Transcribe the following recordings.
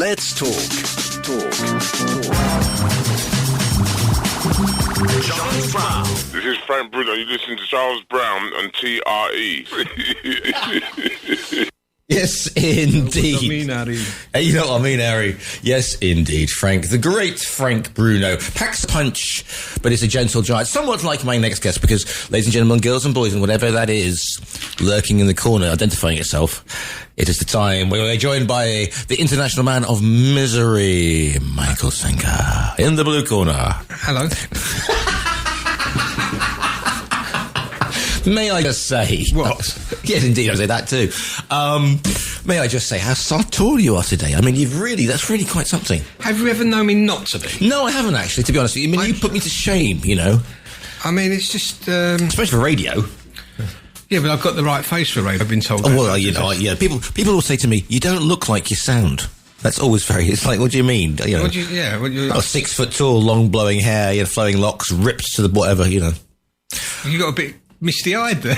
Let's talk. Charles Brown. This is Frank Bruno. You listen to Charles Brown on TRE. Yes, indeed. What do you mean, Harry? You know what I mean, Harry? Yes, indeed, Frank. The great Frank Bruno. Packs a punch, but it's a gentle giant. Somewhat like my next guest, because, ladies and gentlemen, girls and boys, and whatever that is, lurking in the corner, identifying itself, it is the time where we're joined by the international man of misery, Michael Senker, in the blue corner. Hello. May I just say... What? Yes, indeed, I say that too. May I just say how sartorial you are today? I mean, that's really quite something. Have you ever known me not to be? No, I haven't actually, to be honest with you. I mean, you put me to shame, you know. I mean, it's just... Especially for radio. Yeah, but I've got the right face for radio, I've been told. Oh, well, you know, yeah. People will say to me, you don't look like you sound. That's always it's like, what do you mean? You know, 6 foot tall, long blowing hair, flowing locks, ripped to the whatever, you know. You got a bit misty-eyed there.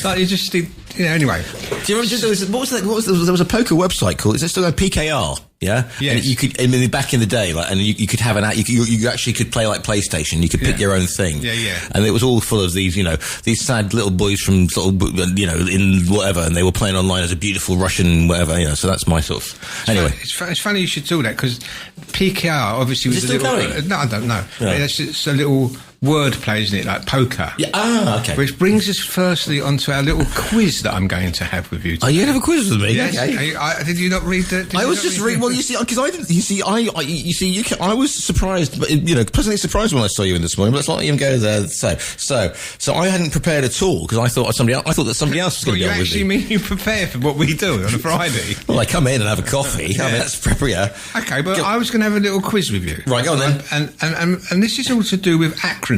Like you just did, anyway. Do you remember there was a poker website called, is it still a PKR? Yeah? Yes. And you could, back in the day, like, and you could have you actually could play like PlayStation, you could pick your own thing. Yeah. And it was all full of these, these sad little boys from sort of, in whatever, and they were playing online as a beautiful Russian whatever, so that's my sort of, anyway. It's funny you should do that, because PKR obviously was a little... going? No, I don't know. Yeah. It's a little wordplay, isn't it, like poker? Yeah, okay. Which brings us firstly onto our little quiz that I'm going to have with you today. Oh, you're going to have a quiz with me? Yes. Okay. Did you not read that? I was just reading. Well, you see, because I was surprised, but pleasantly surprised when I saw you in this morning. But let's not even go there. So I hadn't prepared at all, because I thought that somebody else was going to be on with me. You mean you prepare for what we do on a Friday? Well, I come in and have a coffee. Yeah. I mean, that's prepare. Okay, but I was going to have a little quiz with you. Right, go on then. And this is all to do with acronyms.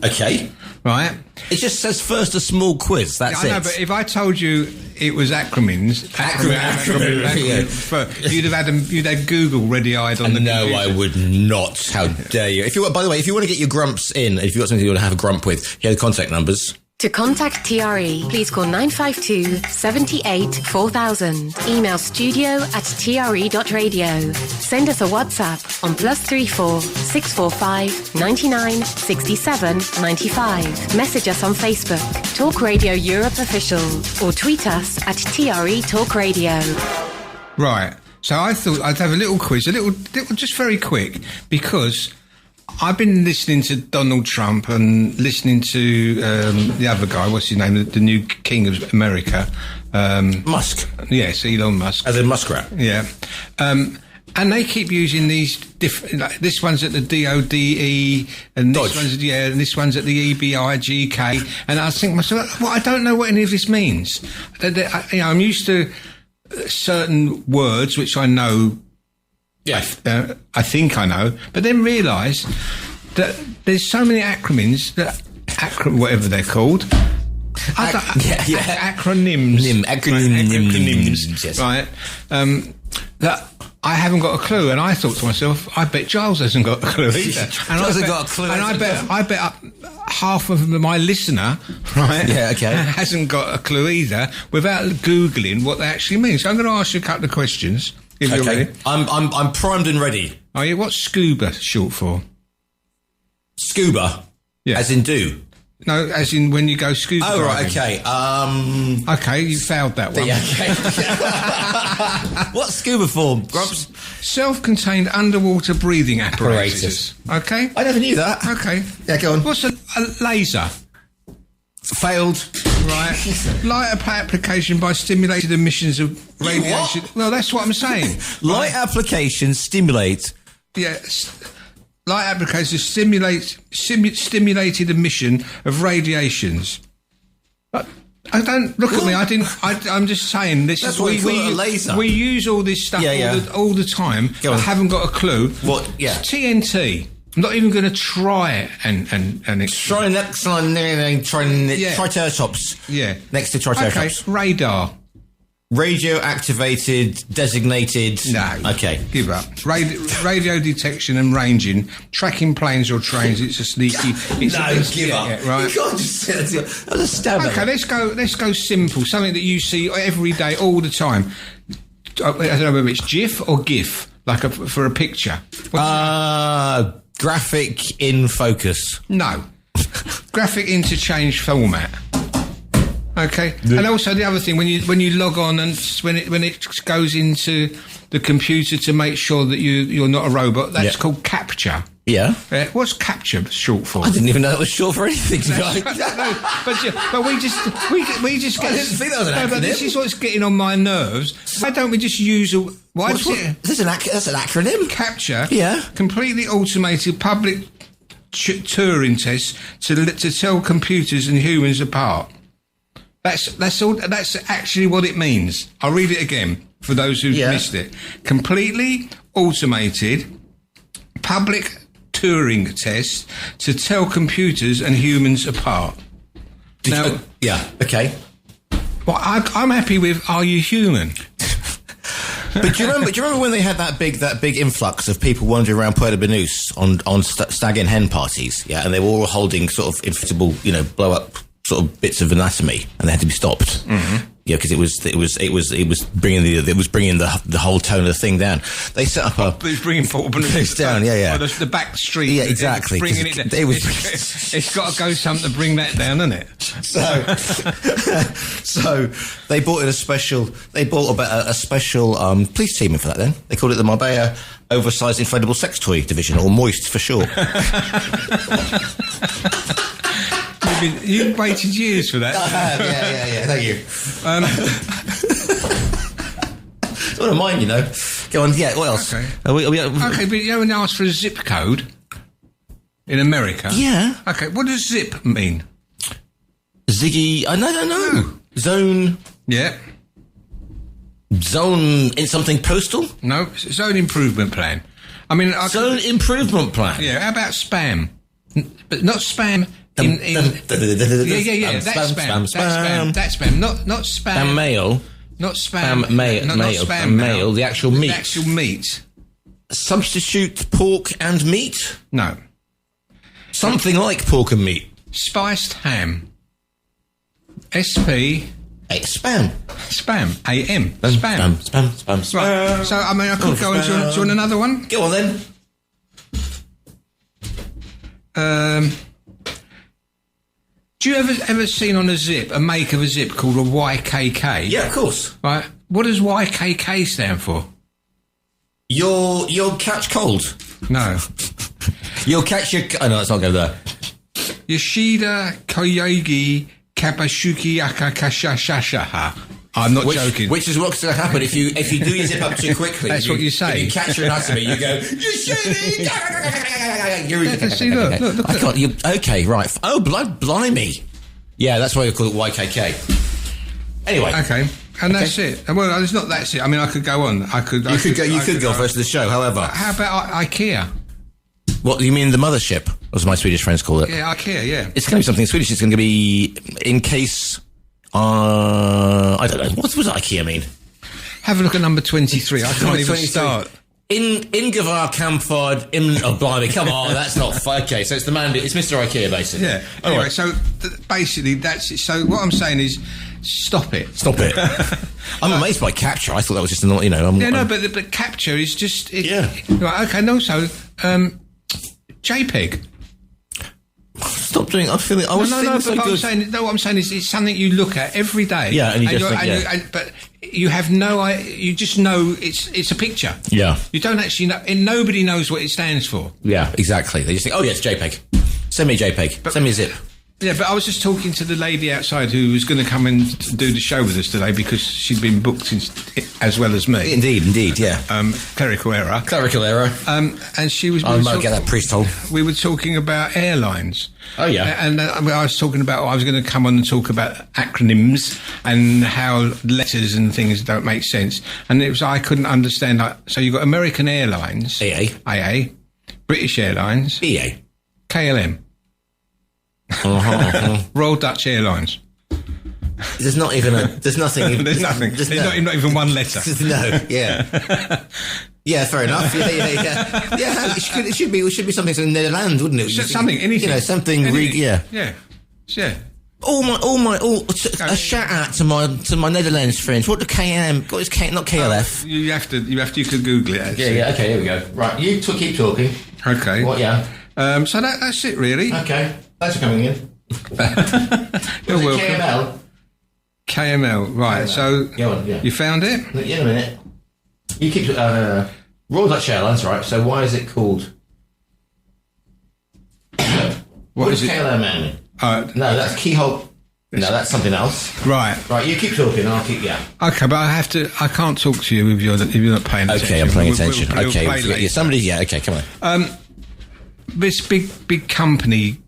Okay. Right. It just says first a small quiz. That's it. I know, but if I told you it was acronyms, you'd have Google ready-eyed on the No, computer. I would not. How dare you? By the way, if you want to get your grumps in, if you've got something you want to have a grump with, here are the contact numbers. To contact TRE, please call 952 78 4000. Email studio@tre.radio. Send us a WhatsApp on +34 645 99 67 95. Message us on Facebook, Talk Radio Europe Official, or tweet us at TRE Talk Radio. Right. So I thought I'd have a little quiz, a little just very quick, because I've been listening to Donald Trump and listening to the other guy, what's his name, the new king of America. Musk. Yes, Elon Musk. As in muskrat. Yeah. And they keep using these different, like, this one's at the DODE, and this one's at the EBIGK, and I think to myself, well, I don't know what any of this means. I'm used to certain words which I know. Yeah, I think I know, but then realise that there's so many acronyms whatever they're called. Acronyms. Acronyms. Yes. Right. That I haven't got a clue, and I thought to myself, I bet Giles hasn't got a clue either. And I bet up half of my listener, right? Yeah, okay. Hasn't got a clue either, without Googling what they actually mean. So I'm going to ask you a couple of questions. If you're ready. I'm primed and ready. Are you? What's scuba short for? Scuba? Yeah. As in do? No, as in when you go scuba diving. Right, okay. Okay, you failed that one. Yeah, okay. What's scuba for, Grubs? Self-contained underwater breathing apparatus. Okay? I never knew that. Okay. Yeah, go on. What's a laser? Failed. Right. Light application by stimulated emissions of radiation. Well, that's what I'm saying. Light application stimulate. Yes. Light application stimulated emission of radiations. But I don't look at me. I'm just saying this. That's what a laser. We use all this stuff all the time. I haven't got a clue. What? Yeah. It's TNT. I'm not even going to try it and try next on Triceratops. Yeah. Next to Triceratops. Okay. Radar. radio-activated, designated... No. Okay. Give up. Radio detection and ranging, tracking planes or trains. It's a sneaky... Give up. Yeah, right. You can't just say that. Stab Okay, let's go simple. Something that you see every day, all the time. I don't know whether it's GIF or GIF, like for a picture. Graphic in focus. No. Graphic interchange format. Okay, and also the other thing when you log on and when it goes into the computer to make sure that you're not a robot, that's called capture. Yeah. What's capture short for? I didn't even know it was short for anything. No, but we just get. I didn't think that was an acronym. But this is what's getting on my nerves. Why don't we just use a? That's an acronym. Capture. Yeah. Completely automated public Turing test to tell computers and humans apart. That's all. That's actually what it means. I'll read it again for those who've missed it. Completely automated public Turing test to tell computers and humans apart. Okay. Well, I'm happy with "Are you human?" But do you remember when they had that big influx of people wandering around Puerto Banús on stag and hen parties? Yeah, and they were all holding sort of inflatable, blow up sort of bits of anatomy, and they had to be stopped. Mm-hmm. Yeah, because it was bringing the whole tone of the thing down. They set up it was bringing Puerto Banús down. Yeah. Oh, the back street. Yeah, exactly. Bringing it down. It's got to go something to bring that down, hasn't it? So they bought in a special. They bought about a special police team in for that. Then they called it the Marbella Oversized Inflatable Sex Toy Division, or Moist for short. You waited years for that. I have, yeah. Thank you. It's one of mine, Go on, yeah, what else? Okay. Okay, but you haven't asked for a zip code in America? Yeah. Okay, what does zip mean? Ziggy, I don't know. Zone. Yeah. Zone in something postal? No, zone improvement plan. I mean... Improvement plan? Yeah, how about spam? But not spam... That's spam. That's spam. Not spam. Spam mail. Not spam. Not spam mail. The actual meat. The actual meat. Substitute pork and meat? No. Something like pork and meat. Spiced ham. SP. Spam. Spam. AM. Spam. Right. So, I mean, I could go into... Do you want another one? Go on, then. Do you ever seen on a zip, a make of a zip called a YKK? Yeah, of course. Right. What does YKK stand for? You'll catch cold. No. You'll catch your... Oh, no, let's not go there. Yoshida Koyogi Kapashuki Akakashashashaha. I'm not joking. Which is what's going to happen if you do your zip up too quickly. That's what you say. If you catch your anatomy, you go, See, look. I can't. Okay, right. Oh, blimey. Yeah, that's why you call it YKK. Anyway. Okay. And that's it. Well, it's not that's it. I mean, I could go on. You could go first to the show, however. How about IKEA? What, you mean the mothership, as my Swedish friends call it? Yeah, IKEA, yeah. It's going to be something Swedish. It's going to be in case... I don't know. What does IKEA mean? Have a look at number 23. I can't even start. Ingevar Kampford. Blimey, come on, that's not... Okay, so it's the man... It's Mr. IKEA, basically. Yeah. Anyway, right. So basically, that's it. So what I'm saying is, stop it. Stop it. I'm amazed by capture. I thought that was just, but capture is just... Yeah. Right, okay, and also, JPEG. Stop doing. I'm feeling. What I'm saying is, it's something you look at every day. Yeah, and you just think, but you have no. You just know it's a picture. Yeah. You don't actually know, and nobody knows what it stands for. Yeah, exactly. They just think, oh yeah, it's JPEG. Send me a JPEG. Send me a zip. Yeah, but I was just talking to the lady outside who was going to come and do the show with us today because she'd been booked as well as me. Indeed, yeah. Clerical error. And she was... I might get that priest hole. We were talking about airlines. Oh, yeah. And I was talking about... I was going to come on and talk about acronyms and how letters and things don't make sense. And it was... I couldn't understand... so you've got American Airlines. AA. British Airlines. KLM. Royal Dutch Airlines. There's not even there's nothing. There's nothing. There's not even one letter. No, yeah. Yeah, fair enough. Yeah. Yeah, it should be something in the Netherlands, wouldn't it? Something, anything. You know, something. Yeah. Yeah. A shout out to my Netherlands friends. What the KM? What is K? Not KLF. You could Google it. Actually. Yeah. Okay, here we go. Right, you keep talking. Okay. What? Yeah. So that's it, really. Okay. Thanks for coming in. You're welcome. KML. KML. Right. KML. So go on, yeah. You found it? In a minute. You keep Royal Dutch Airlines, right? So why is it called? What is KLM, man? No, that's Keyhole. No, that's something else. Right. You keep talking. I'll keep. Yeah. Okay, but I can't talk to you if you're not paying attention. Okay, I'm paying attention. We'll okay, somebody. Yeah. Okay, come on. This big company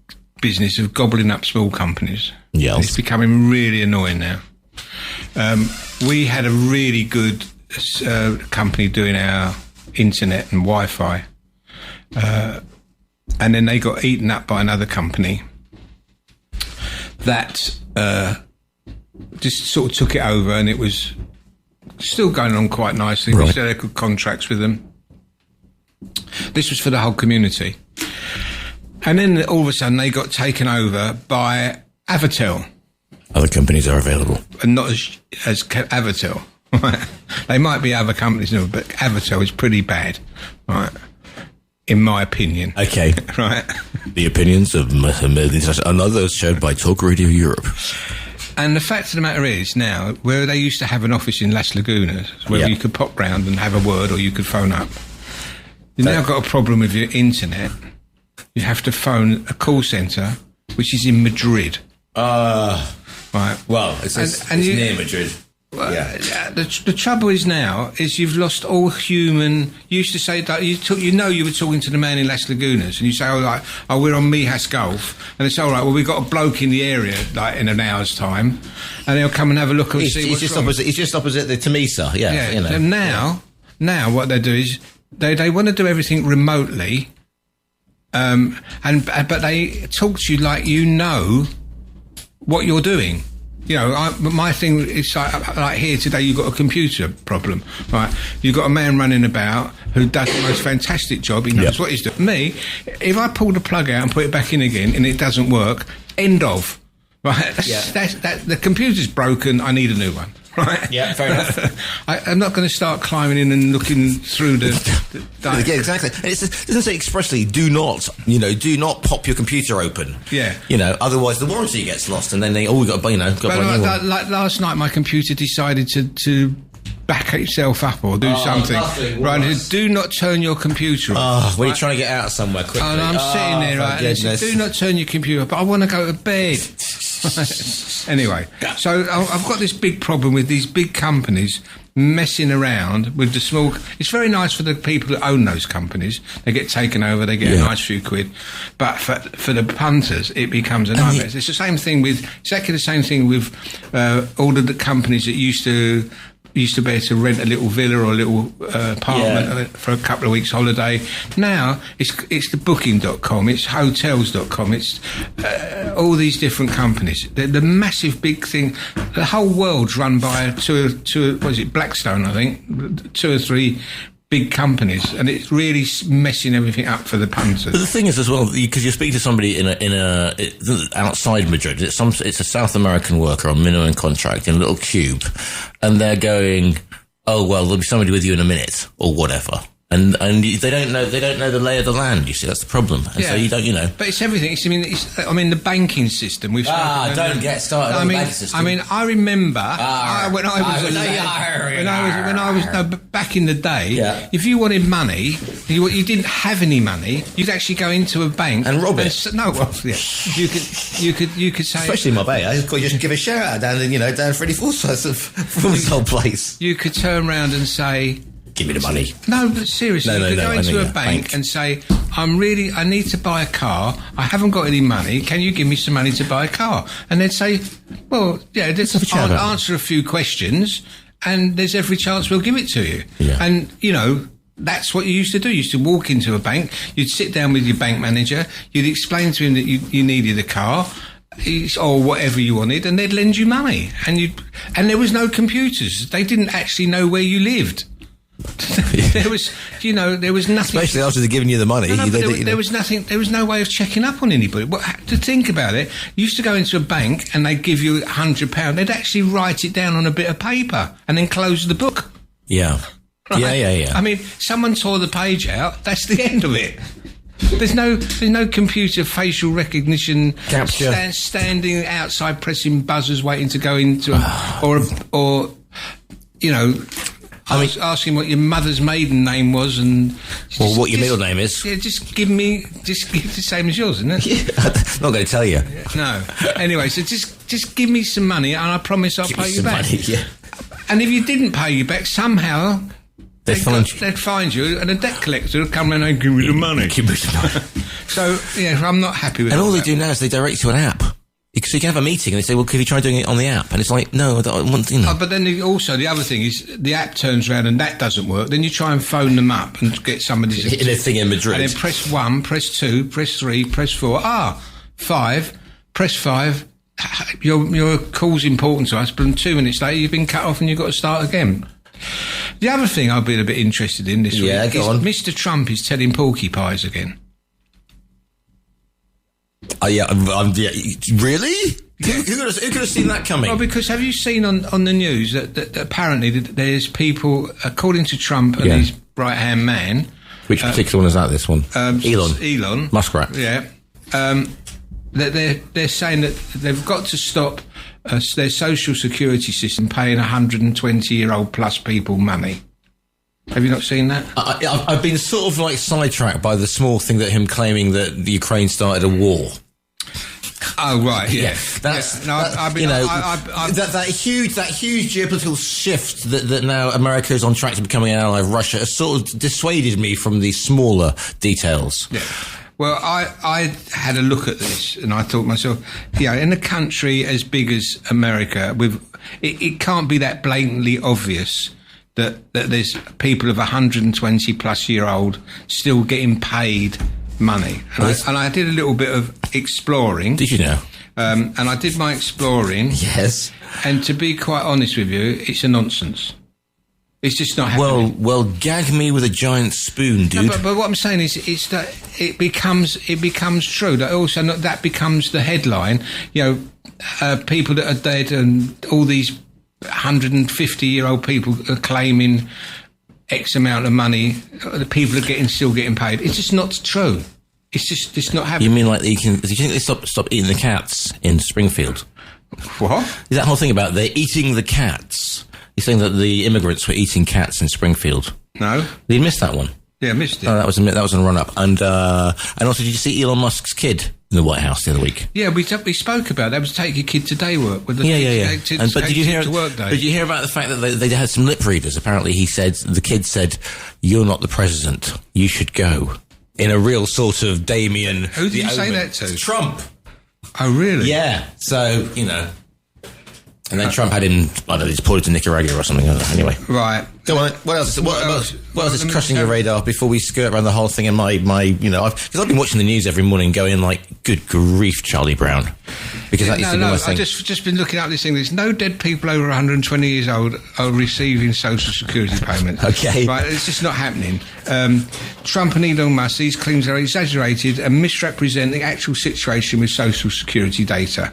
business of gobbling up small companies. Yeah. It's becoming really annoying now. We had a really good company doing our internet and Wi-Fi, and then they got eaten up by another company that just sort of took it over, and it was still going on quite nicely. Right. We still had good contracts with them. This was for the whole community. And then all of a sudden they got taken over by Avatel. Other companies are available. And not as Avatel. Right? They might be other companies, but Avatel is pretty bad, right? In my opinion. Okay. Right. The opinions of another shared by Talk Radio Europe. And the fact of the matter is now, where they used to have an office in Las Lagunas, where you could pop round and have a word, or you could phone up. You've now got a problem with your internet. You have to phone a call centre, which is in Madrid. Right. Well, it's near Madrid. Well, yeah. The trouble is now is you've lost all human. You used to say that you were talking to the man in Las Lagunas, and you say, we're on Mijas Golf, and it's all right. Well, we've got a bloke in the area like in an hour's time, and he'll come and have a look and see what's wrong. He's just opposite the Temisa. Yeah. You know. And now what they do is they want to do everything remotely, but they talk to you like you know what you're doing. You know, my thing is like here today. You've got a computer problem, right? You've got a man running about who does the most fantastic job. He knows what he's doing. Me, if I pull the plug out and put it back in again and it doesn't work, end of. Right? The computer's broken. I need a new one. Right? Yeah, fair enough. I'm not going to start climbing in and looking through the yeah, exactly. And it doesn't say expressly, do not pop your computer open. Yeah. You know, otherwise the warranty gets lost, and then they all got like last night, my computer decided to back itself up or do something. Right, do not turn your computer off. We're trying to get out somewhere quickly. And I'm sitting there, right, and said, do not turn your computer off, but I want to go to bed. Anyway, so I've got this big problem with these big companies messing around with the small. It's very nice for the people that own those companies. They get taken over, they get a nice few quid. But for the punters, it becomes a nightmare. It's the same thing with exactly the same thing with all of the companies that used to be able to rent a little villa or a little apartment for a couple of weeks holiday. Now it's the booking.com, it's hotels.com, it's all these different companies. The massive big thing, the whole world's run by Blackstone, I think, 2 or 3 big companies, and it's really messing everything up for the punters. But the thing is as well, because you speak to somebody in a outside Madrid, it's a South American worker on minimum contract in a little cube, and they're going, oh well, there'll be somebody with you in a minute or whatever. And they don't know the lay of the land. You see, that's the problem. And so you don't, you know. But it's everything. I mean, the banking system. Don't get started on the banking system. I mean, I remember when I was back in the day. If you wanted money, you didn't have any money. You'd actually go into a bank and rob it. You could say, especially in Marbella, you just give a shout out down Freddie Forsyth's from his whole place. You could turn around and say, give me the money. No, but seriously, you could go into a bank and say, I need to buy a car. I haven't got any money. Can you give me some money to buy a car? And they'd say, well, yeah, I'll answer a few questions, and there's every chance we'll give it to you. Yeah. And, that's what you used to do. You used to walk into a bank, you'd sit down with your bank manager, you'd explain to him that you needed a car, or whatever you wanted, and they'd lend you money, and there was no computers. They didn't actually know where you lived. There was nothing. Especially after they're giving you the money. There was nothing. There was no way of checking up on anybody. To think about it, you used to go into a bank and they'd give you £100. They'd actually write it down on a bit of paper and then close the book. Yeah. Right? Yeah. I mean, someone tore the page out. That's the end of it. There's no computer facial recognition capture standing outside pressing buzzers waiting to go into or asking what your mother's maiden name was and what your middle name is. Yeah, just give the same as yours, isn't it? Yeah, I'm not going to tell you. No. Anyway, so just give me some money and I promise I'll pay you back. Money, yeah. And if you didn't pay you back, somehow they'd find you, and a debt collector would come around and give you the money. So I'm not happy with. And all they do now is they direct you to an app. So you can have a meeting and they say, well, could you try doing it on the app? And it's like, no, I don't want, but then also the other thing is the app turns around and that doesn't work. Then you try and phone them up and get somebody in a thing in Madrid. And then press 1, press 2, press 3, press 4. 5. Press 5. Your call's important to us, but in 2 minutes later you've been cut off and you've got to start again. The other thing I've been a bit interested in this week is Mr. Trump is telling porcupines again. Really? Who could have seen that coming? Well, because have you seen on the news that apparently there's people, according to Trump and his right-hand man... Which particular one is that, this one? Elon. Muskrat. Yeah. That they're saying that they've got to stop their social security system paying 120-year-old plus people money. Have you not seen that? I've been sort of like sidetracked by the small thing that him claiming that the Ukraine started a war. Oh right, yeah. That huge geopolitical shift that now America is on track to becoming an ally of Russia has sort of dissuaded me from the smaller details. Yeah. Well, I had a look at this and I thought to myself, in a country as big as America, it can't be that blatantly obvious that there's people of 120 plus year old still getting paid money. And I did a little bit of exploring. Did you know? And I did my exploring. Yes. And to be quite honest with you, it's a nonsense. It's just not happening. Well, gag me with a giant spoon, dude. No, but what I'm saying is that it becomes true. That also that becomes the headline. People that are dead and all these 150-year-old people are claiming X amount of money. The people are still getting paid. It's just not true. It's not happening. You mean like do you think they stop eating the cats in Springfield? What? Is that whole thing about they're eating the cats? You're saying that the immigrants were eating cats in Springfield? No. You missed that one? Yeah, I missed it. Oh, that was a run-up. And also, did you see Elon Musk's kid in the White House the other week? Yeah, we spoke about that. Was take your kid to day work. But did you hear? Did you hear about the fact that they had some lip readers? Apparently, the kid said, "You're not the president. You should go." In a real sort of Damien. Who did you say that to? Trump. Oh, really? Yeah. So And then Trump had him, deported to Nicaragua or something. Anyway. Right. Go on. What else is crossing your radar before we skirt around the whole thing? And because I've been watching the news every morning going like, good grief, Charlie Brown. Because that used to be my thing. I've just been looking up this thing. There's no dead people over 120 years old are receiving social security payments. Okay. Right, it's just not happening. Trump and Elon Musk, these claims are exaggerated and misrepresent the actual situation with social security data.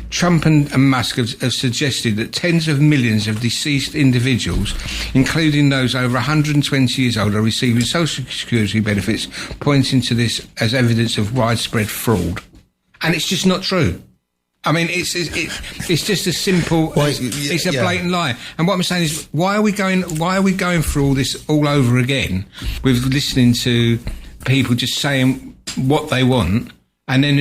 Trump and Musk have suggested that tens of millions of deceased individuals, including those over 120 years old, are receiving social security benefits, pointing to this as evidence of widespread fraud. And it's just not true. I mean, it's just as simple. It's a blatant lie. And what I'm saying is, why are we going through all this all over again with listening to people just saying what they want, and then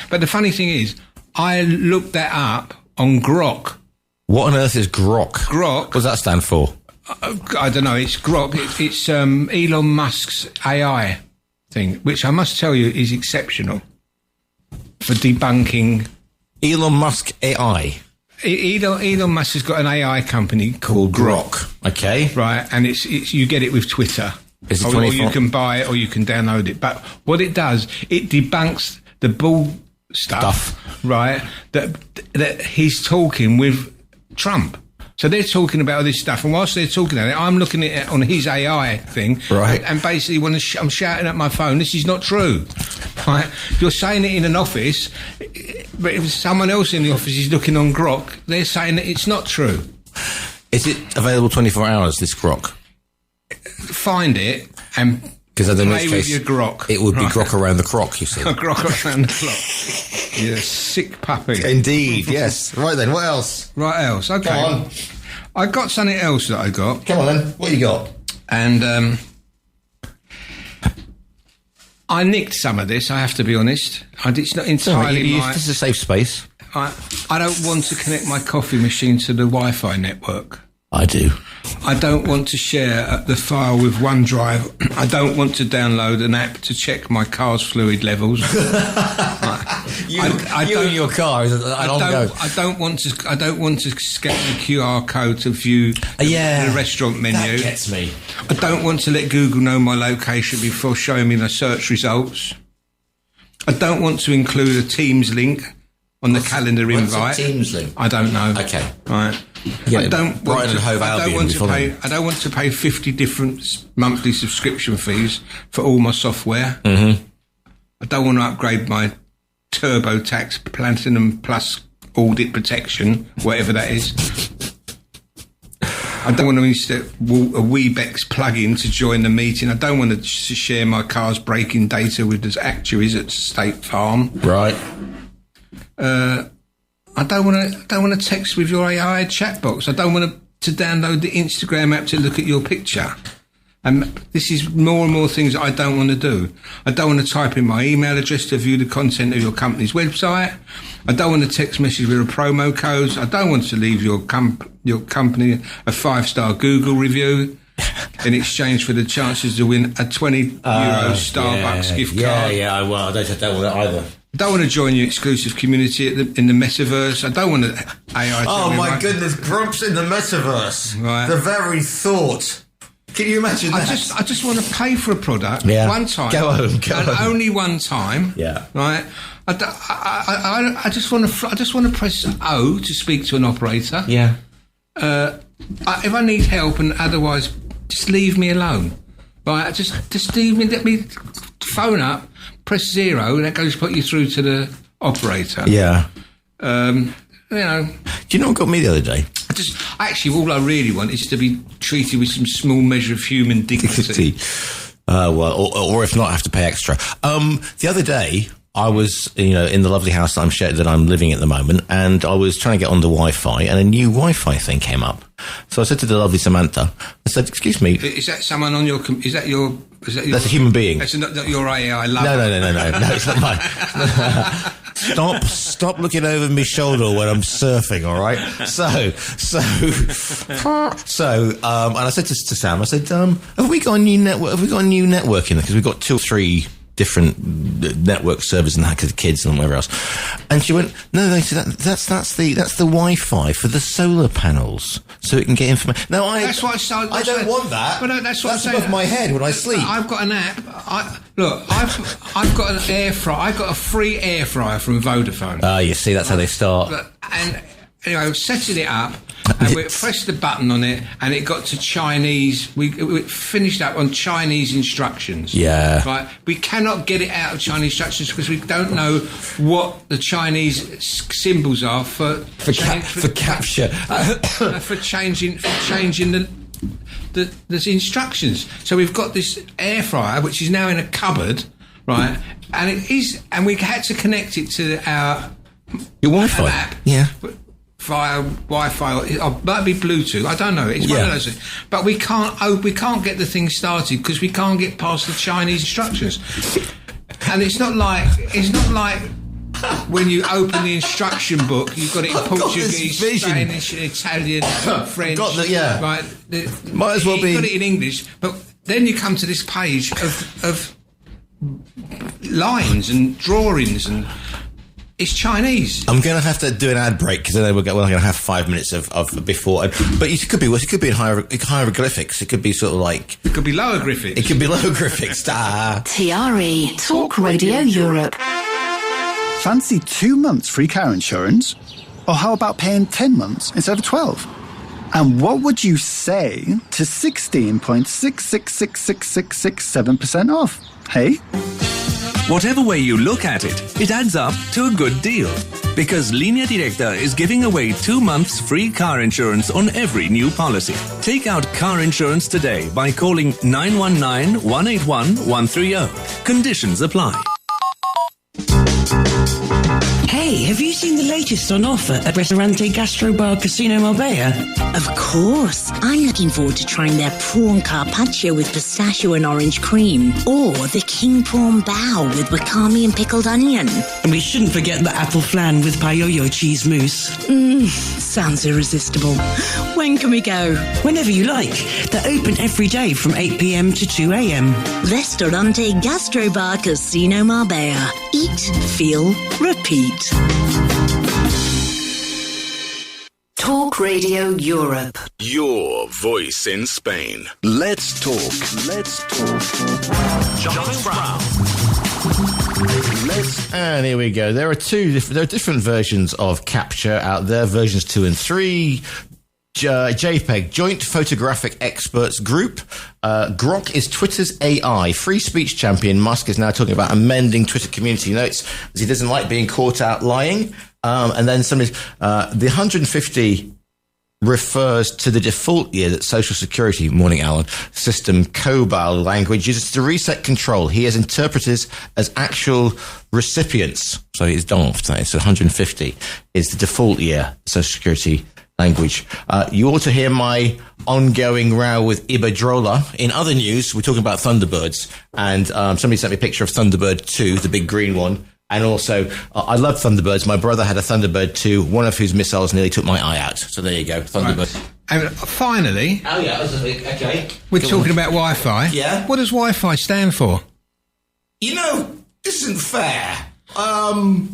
But the funny thing is, I looked that up on Grok. What on earth is Grok? Grok. What does that stand for? I don't know. It's Grok. It's Elon Musk's AI thing, which I must tell you is exceptional for debunking. Elon Musk AI. Elon Musk has got an AI company called Grok. Okay. Right, and it's you get it with Twitter. Or you can buy it or you can download it. But what it does, it debunks the stuff, right? That he's talking with Trump. So they're talking about this stuff, and whilst they're talking about it, I'm looking at it on his AI thing, right? And basically, when I'm shouting at my phone, "This is not true." Right? You're saying it in an office, but if someone else in the office is looking on Grok, they're saying that it's not true. Is it available 24 hours? This Grok? Find it and play with your Grok. It would be Grok around the croc. You see, Grok around the clock. You're a sick puppy. Indeed, yes. Right then, what else? Right else. Okay. Come on. I got something else that I got. Come on then. What you got? And I nicked some of this, I have to be honest. It's not entirely This is a safe space. I don't want to connect my coffee machine to the Wi-Fi network. I do. I don't want to share the file with OneDrive. I don't want to download an app to check my car's fluid levels. You and your car. I don't want to scan the QR code to view the restaurant menu. That gets me. I don't want to let Google know my location before showing me the search results. I don't want to include a Teams link on the calendar invite. What's a Teams link? I don't know. Okay. Right. Yeah, I don't want to pay 50 different monthly subscription fees for all my software. Mm-hmm. I don't want to upgrade my TurboTax Platinum Plus audit protection, whatever that is. I don't want to install a Webex plugin to join the meeting. I don't want to share my car's braking data with the actuaries at State Farm. Right. I don't want to text with your AI chat box. I don't want to download the Instagram app to look at your picture. And this is more and more things that I don't want to do. I don't want to type in my email address to view the content of your company's website. I don't want to text message with a promo code. I don't want to leave your company a 5-star Google review in exchange for the chances to win a €20 Starbucks gift card. I don't want it either. I don't want to join your exclusive community in the metaverse. I don't want to AI. Oh my goodness, Grumps in the metaverse. Right. The very thought. Can you imagine that? I just want to pay for a product one time. Go home. Only one time. Yeah. Right. I just want to press O to speak to an operator. Yeah. If I need help and otherwise, just leave me alone. Right. Just leave me. Let me phone up. Press 0, and that goes put you through to the operator. Yeah. You know. Do you know what got me the other day? All I really want is to be treated with some small measure of human dignity. Or if not, I have to pay extra. The other day, I was, in the lovely house that I'm living at the moment, and I was trying to get on the Wi-Fi, and a new Wi-Fi thing came up. So I said to the lovely Samantha, I said, "Excuse me, is that someone on your? Is that your? That's a human being. That's not your AI lover. No, it's not mine." Stop looking over my shoulder when I'm surfing, all right? And I said to Sam, I said, have we got a new network? Have we got a new network in there? Because we've got 2 or 3 different network servers and that, kids and whatever else. And she went, no, they said that's the Wi-Fi for the solar panels, so it can get information. No, that's what I don't want that. But that's what that's above my head when I sleep. I've got an app. I've got an air fryer. I got a free air fryer from Vodafone. You see, that's how they start. And anyway, setting it up, and we pressed the button on it, and it got to Chinese. We finished up on Chinese instructions. Yeah. Right. We cannot get it out of Chinese instructions because we don't know what the Chinese symbols are for capture. For changing the instructions. So we've got this air fryer, which is now in a cupboard, right? And we had to connect it to your Wi-Fi app. Yeah. Via Wi-Fi, or might be Bluetooth. I don't know. It's one of those things. But we can't get the thing started because we can't get past the Chinese instructions. And it's not like when you open the instruction book, you've got it in Portuguese, Spanish, Italian, French. Right. Might as well be. You've got it in English, but then you come to this page of lines and drawings and. It's Chinese. I'm going to have to do an ad break because then we're going to have 5 minutes of before. But it could be worse. It could be in hieroglyphics. It could be sort of like. It could be lowerglyphics. It could be lowerglyphics. TRE Talk Radio Europe. Fancy 2 months free car insurance? Or how about paying 10 months instead of 12? And what would you say to 16.6666667% off? Hey? Whatever way you look at it, it adds up to a good deal. Because Linea Directa is giving away 2 months free car insurance on every new policy. Take out car insurance today by calling 919-181-130. Conditions apply. Hey, have you seen the latest on offer at Restaurante Gastro Bar Casino Marbella? Of course. I'm looking forward to trying their prawn carpaccio with pistachio and orange cream. Or the king prawn bao with wakame and pickled onion. And we shouldn't forget the apple flan with payoyo cheese mousse. Sounds irresistible. When can we go? Whenever you like. They're open every day from 8 p.m. to 2 a.m. Restaurante Gastro Bar Casino Marbella. Eat, feel, repeat. Talk Radio Europe. Your voice in Spain. Let's talk. Giles Brown. And here we go. There are different versions of Capture out there. Versions 2 and 3. JPEG, Joint Photographic Experts Group. Grok is Twitter's AI. Free speech champion Musk is now talking about amending Twitter community notes as he doesn't like being caught out lying. And then the 150 refers to the default year that Social Security, morning Alan, system COBOL language uses to reset control. He has interpreters as actual recipients. So it's daft. So 150 is the default year Social Security language. You ought to hear my ongoing row with Iberdrola. In other news, we're talking about Thunderbirds, and somebody sent me a picture of Thunderbird 2, the big green one. And also, I love Thunderbirds. My brother had a Thunderbird 2, one of whose missiles nearly took my eye out. So there you go, Thunderbird. Right. And finally, Oh yeah, okay. we're talking about Wi-Fi. Yeah. What does Wi-Fi stand for? You know, this isn't fair. Wonderful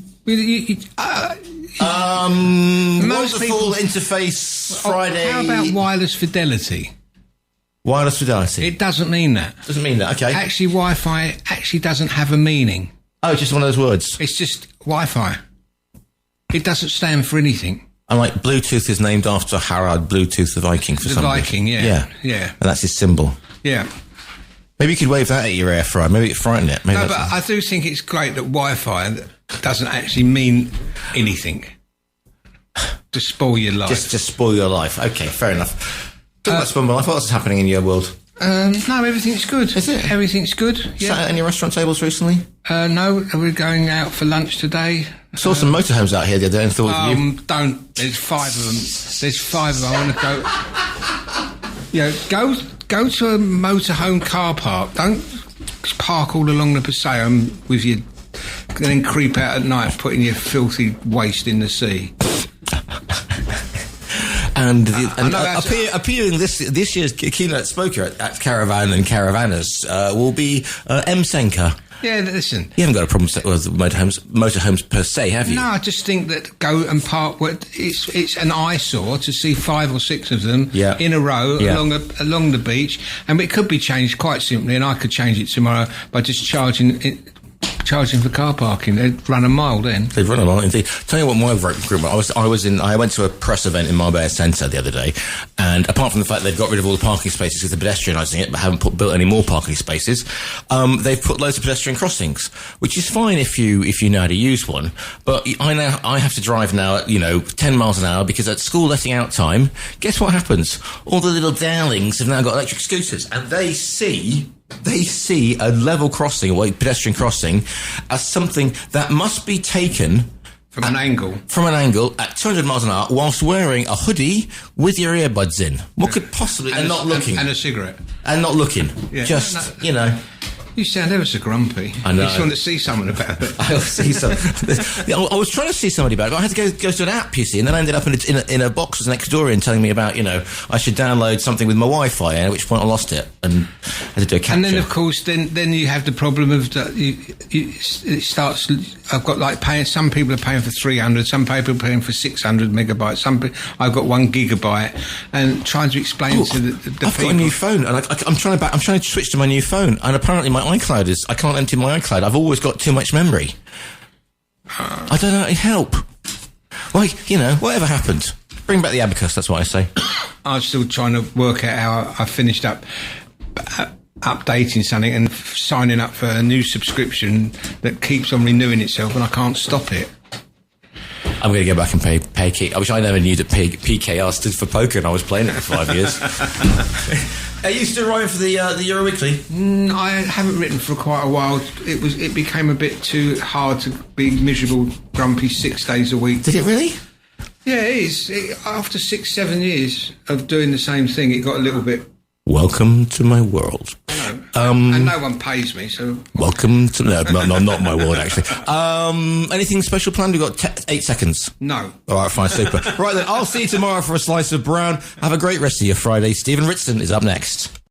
interface Friday. How about wireless fidelity? Wireless fidelity. It doesn't mean that. Doesn't mean that. Okay. Actually, Wi-Fi actually doesn't have a meaning. Oh, just one of those words. It's just Wi-Fi. It doesn't stand for anything. And like Bluetooth is named after Harald Bluetooth the Viking for some reason. The Viking, yeah. And that's his symbol. Yeah. Maybe you could wave that at your air fryer. Maybe it frightened it. Maybe No, but I do think it's great that Wi-Fi doesn't actually mean anything. To spoil your life. Just to spoil your life. Okay, fair enough. Talking about spoil my life, what else is happening in your world? No, everything's good. Is it? Everything's good. Yeah. Sat at any restaurant tables recently? No, we're going out for lunch today. Saw some motorhomes out here the other day and thought of you. Don't. There's 5 of them. There's 5 of them. I want to go. Go to a motorhome car park. Don't park all along the Passeo with your, and then creep out at night, putting your filthy waste in the sea. And appearing this year's keynote speaker at Caravan and Caravanners will be Senker. Yeah, listen. You haven't got a problem with motorhomes per se, have you? No, I just think that go and park. It's an eyesore to see 5 or 6 of them in a row along the beach, and it could be changed quite simply. And I could change it tomorrow by just charging for car parking. They'd run a mile then. They'd run a mile indeed. Tell you what my group. I went to a press event in Marbella Centre the other day, and apart from the fact they've got rid of all the parking spaces because they're pedestrianising it, but haven't built any more parking spaces, they've put loads of pedestrian crossings, which is fine if you know how to use one. But I have to drive now at 10 miles an hour because at school letting out time, guess what happens? All the little darlings have now got electric scooters, and they see a level crossing, or a pedestrian crossing, as something that must be taken from an angle at 200 miles an hour whilst wearing a hoodie with your earbuds in. What could possibly... And not looking. And a cigarette. And not looking. Yeah. You sound ever so grumpy. I know. You just want to see someone about it. I was trying to see somebody about it, but I had to go to an app, you see, and then I ended up in a box next door and telling me about, I should download something with my Wi-Fi, and at which point I lost it and had to do a capture. And then, of course, then you have the problem of that it starts... I've got paying... Some people are paying for 300, some people are paying for 600 megabytes, I've got 1 gigabyte, and trying to explain to the people... I've got a new phone, and I'm trying to switch to my new phone, and apparently my iCloud I can't empty my iCloud. I've always got too much memory. I don't know how to help. Like, whatever happened. Bring back the abacus, that's what I say. I'm still trying to work out how I finished up updating something and signing up for a new subscription that keeps on renewing itself, and I can't stop it. I'm going to go back and pay key. I wish I never knew that PKR stood for poker, and I was playing it for 5 years. Are you still writing for the Euro Weekly? I haven't written for quite a while. It became a bit too hard to be miserable, grumpy 6 days a week. Did it really? Yeah, it is. After 6-7 years of doing the same thing, it got a little bit... Welcome to my world. And no one pays me, so... Welcome to... No, not my world, actually. Anything special planned? We've got 8 seconds. No. All right, fine, super. Right then, I'll see you tomorrow for a slice of brown. Have a great rest of your Friday. Stephen Ritson is up next.